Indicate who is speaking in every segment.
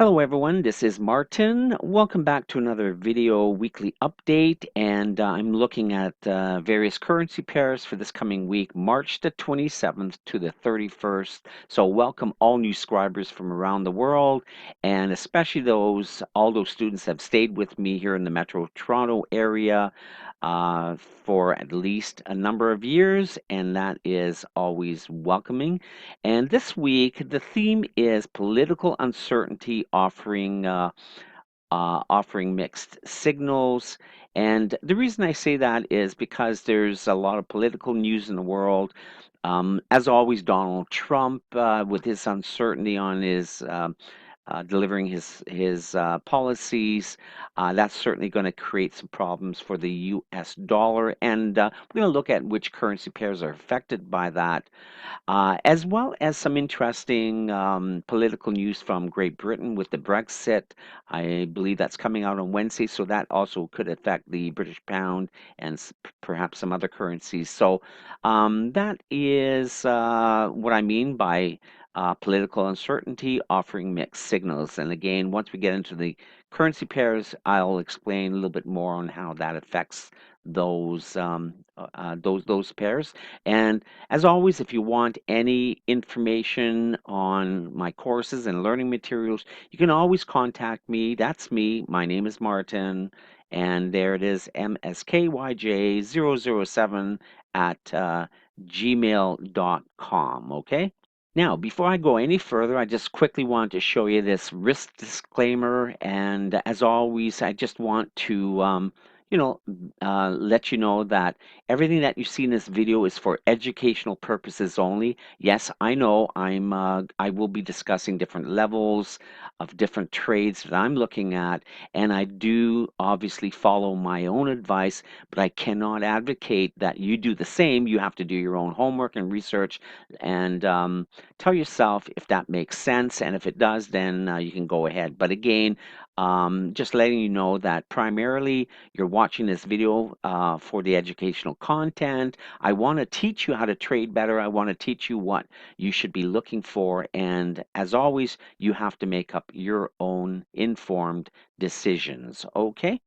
Speaker 1: Hello everyone, this is Martin. Welcome back to another video weekly update, and I'm looking at various currency pairs for this coming week, March the 27th to the 31st. So welcome all new subscribers from around the world, and especially all those students that have stayed with me here in the Metro Toronto area for at least a number of years, and that is always welcoming. And this week, the theme is political uncertainty offering mixed signals. And the reason I say that is because there's a lot of political news in the world. As always, Donald Trump, with his uncertainty on his delivering his policies, that's certainly going to create some problems for the U.S. dollar. And we're going to look at which currency pairs are affected by that, as well as some interesting political news from Great Britain with the Brexit. I believe that's coming out on Wednesday, so that also could affect the British pound and perhaps some other currencies. So that is what I mean by political uncertainty offering mixed signals. And again, once we get into the currency pairs, I'll explain a little bit more on how that affects those pairs. And as always, if you want any information on my courses and learning materials, you can always contact me. That's me. My name is Martin. And there it is, mskyj007 at gmail.com. Okay? Now, before I go any further, I just quickly want to show you this risk disclaimer. And as always, I just want to you know, let you know that everything that you see in this video is for educational purposes only. Yes, I know I will be discussing different levels of different trades that I'm looking at, and I do obviously follow my own advice, but I cannot advocate that you do the same. You have to do your own homework and research, and tell yourself if that makes sense, and if it does, then you can go ahead. But again, just letting you know that primarily you're watching this video for the educational content. I want to teach you how to trade better. I want to teach you what you should be looking for. And as always, you have to make up your own informed decisions. Okay?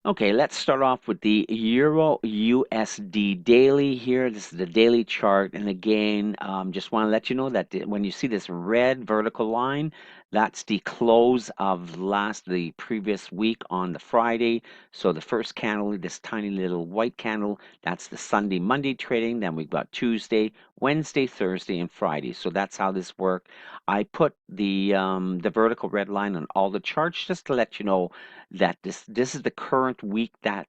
Speaker 1: Okay, let's start off with the Euro USD daily here. This is the daily chart. And again, just want to let you know that when you see this red vertical line, that's the close of the previous week on the Friday. So the first candle, this tiny little white candle, that's the Sunday, Monday trading. Then we've got Tuesday, Wednesday, Thursday, and Friday. So that's how this worked. I put the vertical red line on all the charts just to let you know that this is the current week that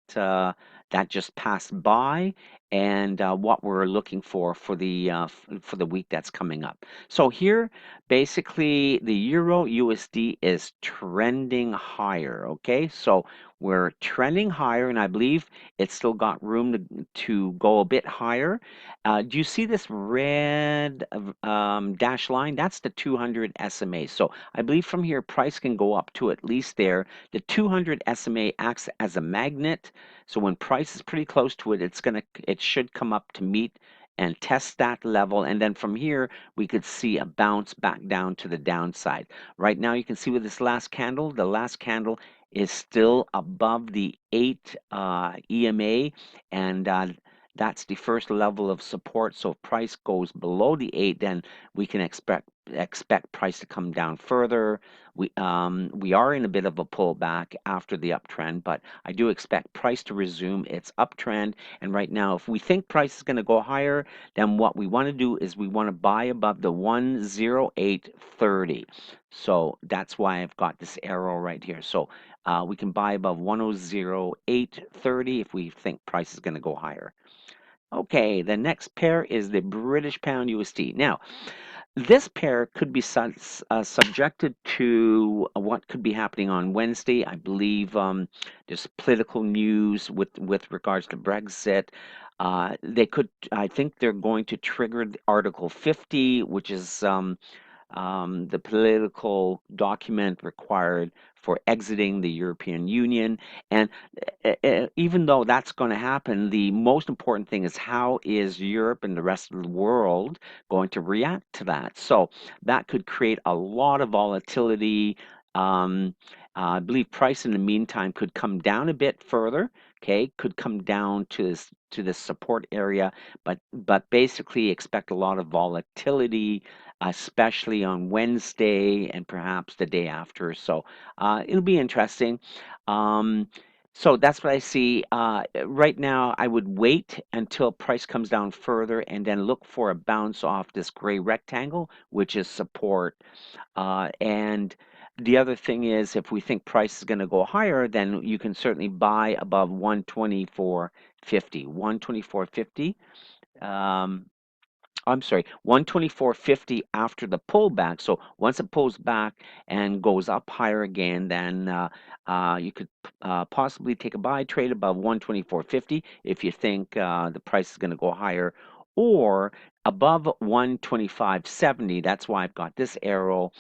Speaker 1: just passed by, and what we're looking for the week that's coming up. So here, basically, the Euro USD is trending higher. Okay, so we're trending higher, and I believe it's still got room to go a bit higher. Do you see this red dash line? That's the 200 SMA. So I believe from here, price can go up to at least there. The 200 SMA acts as a magnet, so when price is pretty close to it, it should come up to meet and test that level, and then from here we could see a bounce back down to the downside. Right now, you can see with this last candle, the last candle is still above the 8 EMA, and that's the first level of support. So if price goes below the 8, then we can expect price to come down further. We are in a bit of a pullback after the uptrend, but I do expect price to resume its uptrend. And right now, if we think price is going to go higher, then what we want to do is we want to buy above the 108.30. So that's why I've got this arrow right here. So we can buy above 108.30 if we think price is going to go higher. Okay, the next pair is the British pound USD. Now, this pair could be subjected to what could be happening on Wednesday. I believe there's political news with regards to Brexit. I think they're going to trigger the Article 50, which is the political document required for exiting the European Union. And even though that's going to happen, the most important thing is how is Europe and the rest of the world going to react to that? So that could create a lot of volatility. I believe price in the meantime could come down a bit further. Okay, could come down to this support area, but basically expect a lot of volatility, especially on Wednesday and perhaps the day after. So it'll be interesting. Um, so that's what I see. Right now, I would wait until price comes down further and then look for a bounce off this gray rectangle, which is support. And the other thing is, if we think price is going to go higher, then you can certainly buy above 124.50. 124.50. Um, I'm sorry, 124.50 after the pullback. So once it pulls back and goes up higher again, then you could possibly take a buy trade above 124.50 if you think the price is going to go higher, or above 125.70. That's why I've got this arrow.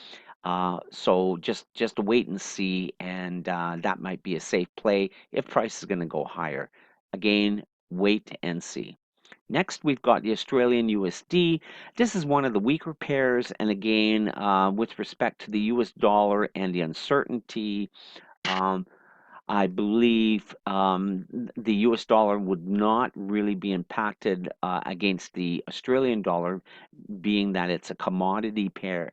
Speaker 1: So just wait and see, and that might be a safe play if price is going to go higher. Again, wait and see. Next, we've got the Australian USD. This is one of the weaker pairs, and again, with respect to the US dollar and the uncertainty, um, I believe the US dollar would not really be impacted against the Australian dollar, being that it's a commodity pair,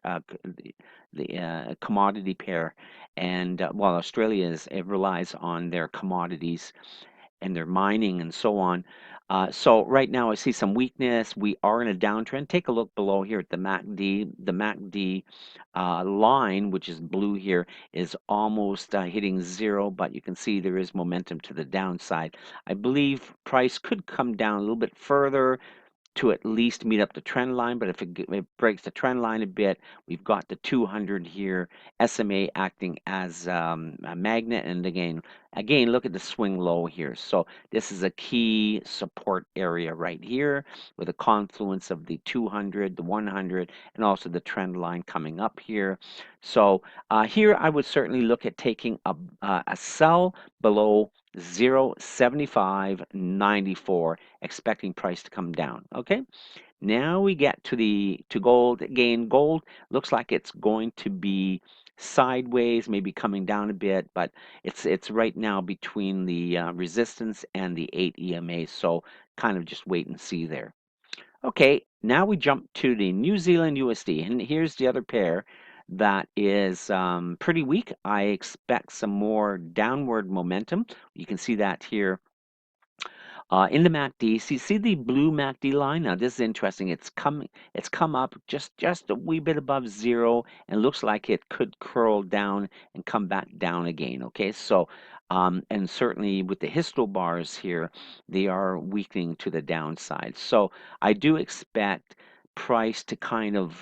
Speaker 1: the commodity pair, and while Australia it relies on their commodities and their mining and so on. So right now I see some weakness. We are in a downtrend. Take a look below here at the MACD. The MACD line, which is blue here, is almost hitting zero, but you can see there is momentum to the downside. I believe price could come down a little bit further to at least meet up the trend line. But if it breaks the trend line a bit, we've got the 200 here, SMA acting as a magnet. And again, look at the swing low here. So this is a key support area right here with a confluence of the 200, the 100, and also the trend line coming up here. So here I would certainly look at taking a sell below 0.7594, expecting price to come down. Okay, now we get to gold. Again, gold looks like it's going to be sideways, maybe coming down a bit, but it's right now between the resistance and the 8 EMA. So kind of just wait and see there. Okay, now we jump to the New Zealand USD, and here's the other pair that is pretty weak. I expect some more downward momentum. You can see that here in the MACD. See the blue MACD line? Now this is interesting. It's come up just a wee bit above zero, and looks like it could curl down and come back down again. Okay, so and certainly with the histo bars here, they are weakening to the downside. So I do expect price to kind of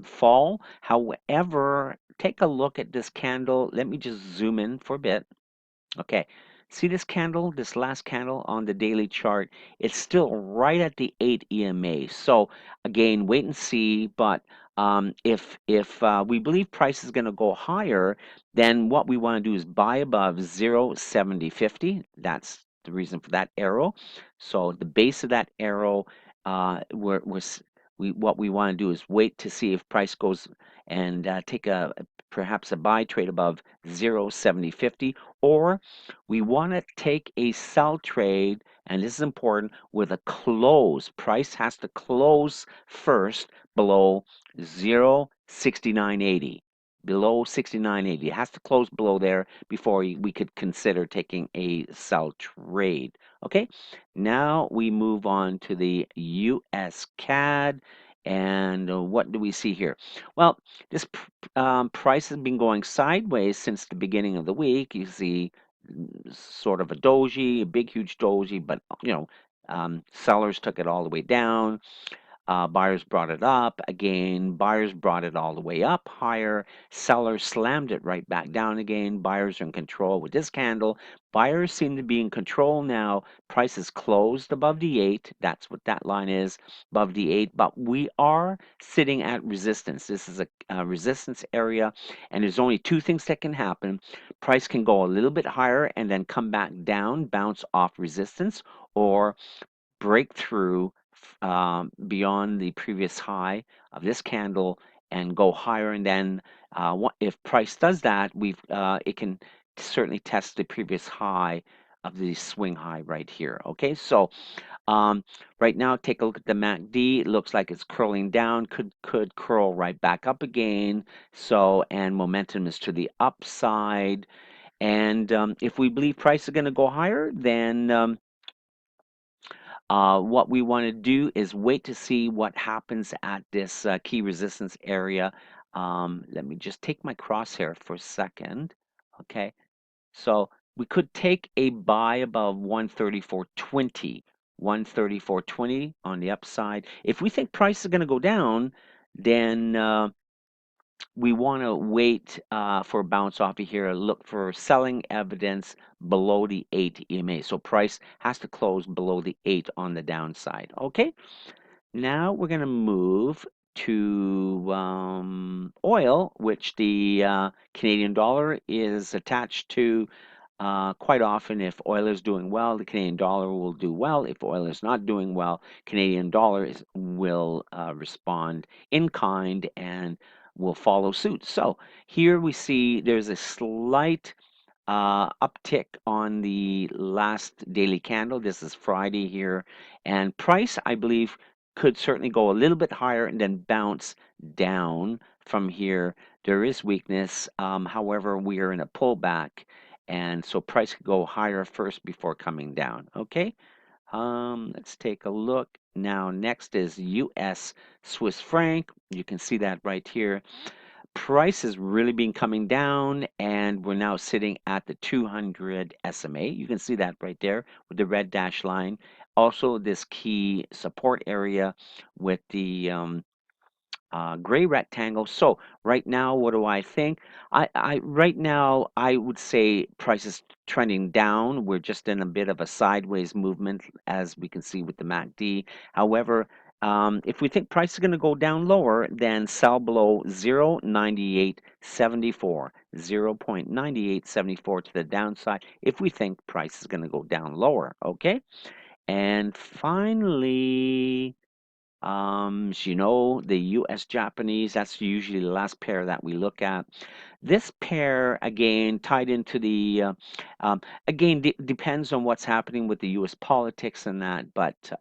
Speaker 1: fall. However, take a look at this candle. Let me just zoom in for a bit. Okay, see this candle, this last candle on the daily chart? It's still right at the 8 EMA. So again, wait and see. But if we believe price is going to go higher, then what we want to do is buy above 0.7050. That's the reason for that arrow. So the base of that arrow, what we want to do is wait to see if price goes and take perhaps a buy trade above 0.7050, or we want to take a sell trade, and this is important, with a close. Price has to close first below 0.6980. Below 69.80. It has to close below there before we could consider taking a sell trade. Okay, now we move on to the US CAD. And what do we see here? Well, this price has been going sideways since the beginning of the week. You see sort of a doji, a big, huge doji, but sellers took it all the way down. Buyers brought it up. Again, buyers brought it all the way up higher. Sellers slammed it right back down again. Buyers are in control with this candle. Buyers seem to be in control now. Prices closed above the 8. That's what that line is, above the 8. But we are sitting at resistance. This is a resistance area, and there's only two things that can happen. Price can go a little bit higher and then come back down, bounce off resistance, or break through beyond the previous high of this candle and go higher. And then if price does that, it can certainly test the previous high of the swing high right here. Okay, so um, right now, take a look at the MACD. It looks like it's curling down. Could curl right back up again. So, and momentum is to the upside. And if we believe price is going to go higher, then what we want to do is wait to see what happens at this key resistance area. Let me just take my crosshair for a second. Okay, so we could take a buy above 134.20, 134.20 on the upside. If we think price is going to go down, then we want to wait for a bounce off of here. Look for selling evidence below the 8 EMA. So price has to close below the 8 on the downside. Okay. Now we're going to move to oil, which the Canadian dollar is attached to. Quite often, if oil is doing well, the Canadian dollar will do well. If oil is not doing well, Canadian dollar will respond in kind and will follow suit. So here we see there's a slight uptick on the last daily candle. This is Friday here. And price, I believe, could certainly go a little bit higher and then bounce down from here. There is weakness. However, we are in a pullback. And so price could go higher first before coming down. Okay. Let's take a look. Now, next is US Swiss Franc. You can see that right here. Price has really been coming down, and we're now sitting at the 200 SMA. You can see that right there with the red dash line. Also, this key support area with the gray rectangle. So right now, what do I think? Right now I would say price is trending down. We're just in a bit of a sideways movement, as we can see with the MACD. However, if we think price is going to go down lower, then sell below 0.9874, 0.9874 to the downside if we think price is going to go down lower. Okay. And finally, so you know, the US Japanese, that's usually the last pair that we look at. This pair, again, tied into the, again, depends on what's happening with the US politics and that, but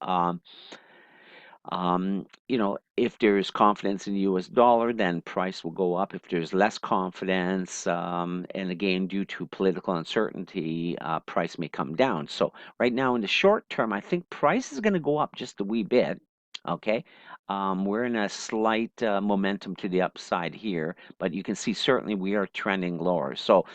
Speaker 1: you know, if there's confidence in the US dollar, then price will go up. If there's less confidence, and again, due to political uncertainty, price may come down. So right now in the short term, I think price is going to go up just a wee bit. Okay. We're in a slight momentum to the upside here, but you can see certainly we are trending lower. So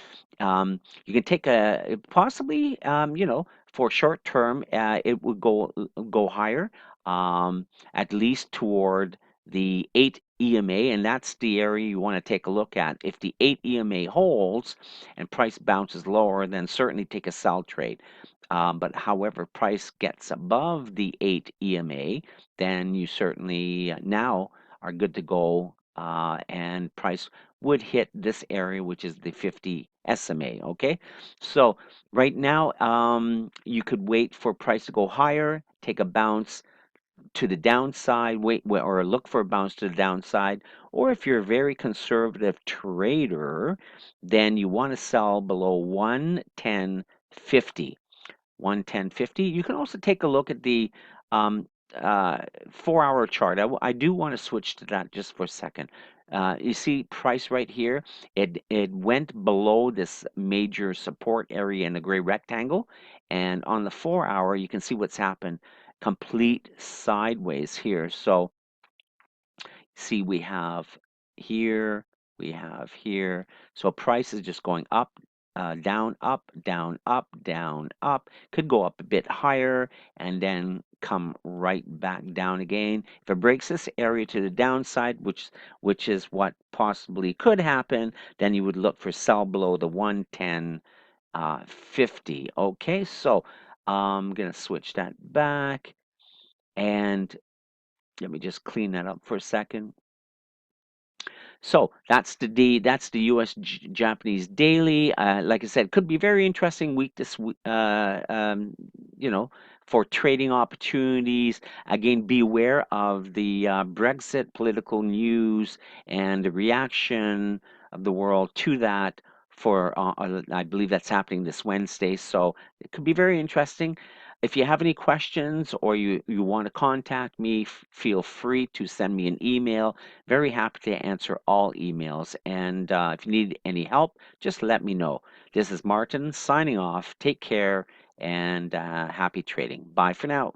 Speaker 1: you can take a possibly, you know, for short term, it would go higher. At least toward the 8 EMA, and that's the area you want to take a look at. If the 8 EMA holds and price bounces lower, then certainly take a sell trade. But however, price gets above the 8 EMA, then you certainly now are good to go, and price would hit this area, which is the 50 SMA. Okay, so right now, you could wait for price to go higher, take a bounce to the downside, or look for a bounce to the downside. Or if you're a very conservative trader, then you want to sell below 110.50. 110.50. You can also take a look at the um, 4-hour chart. I do want to switch to that just for a second. You see price right here, it went below this major support area in the gray rectangle, and on the 4-hour you can see what's happened, complete sideways here. So see, we have here, we have here. So price is just going up, down, up, down, up, down, up. Could go up a bit higher and then come right back down again. If it breaks this area to the downside, which is what possibly could happen, then you would look for sell below the 110.50. Okay, so I'm gonna switch that back, and let me just clean that up for a second. So that's the U.S. Japanese daily. Like I said, could be very interesting week this you know, for trading opportunities. Again, beware of the Brexit political news and the reaction of the world to that. I believe that's happening this Wednesday, so it could be very interesting. If you have any questions or you want to contact me, feel free to send me an email. Very happy to answer all emails. And if you need any help, just let me know. This is Martin signing off. Take care and happy trading. Bye for now.